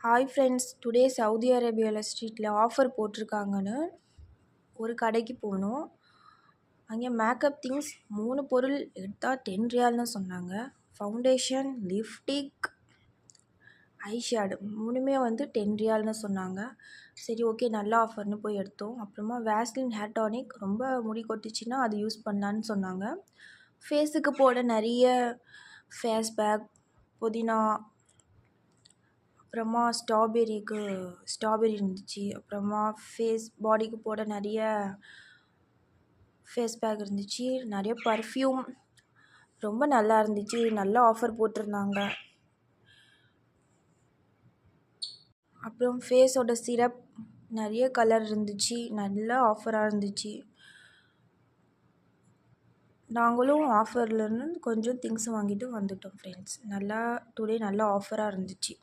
Hi friends, today Saudi அரேபியாவில் ஸ்ட்ரீட்டில் offer போட்டிருக்காங்கன்னு ஒரு கடைக்கு போனோம். அங்கே மேக்கப் திங்ஸ் 3 பொருள் எடுத்தால் 10 ரியால்னு சொன்னாங்க. ஃபவுண்டேஷன், லிப்டிக், ஐஷேடு 3மே 10 ரியால்னு சொன்னாங்க. சரி, ஓகே, நல்ல ஆஃபர்னு போய் எடுத்தோம். அப்புறமா வேஸ்லின் ஹேர் டானிக், ரொம்ப முடி கொட்டிச்சின்னா அது யூஸ் பண்ணலான்னு சொன்னாங்க. ஃபேஸுக்கு போட நிறைய ஃபேஸ் பேக், புதினா, அப்புறமா ஸ்ட்ராபெரி இருந்துச்சு. அப்புறமா பாடிக்கு போட நிறைய ஃபேஸ் பேக் இருந்துச்சு. நிறைய பர்ஃப்யூம் ரொம்ப நல்லா இருந்துச்சு. நல்ல ஆஃபர் போட்டிருந்தாங்க. அப்புறம் ஃபேஸோட சிரப் நிறைய கலர் இருந்துச்சு. நல்ல ஆஃபராக இருந்துச்சு. நாங்களும் ஆஃபர்லேருந்து கொஞ்சம் திங்ஸ் வாங்கிட்டு வந்துட்டோம் ஃப்ரெண்ட்ஸ். டுடே நல்ல ஆஃபராக இருந்துச்சு.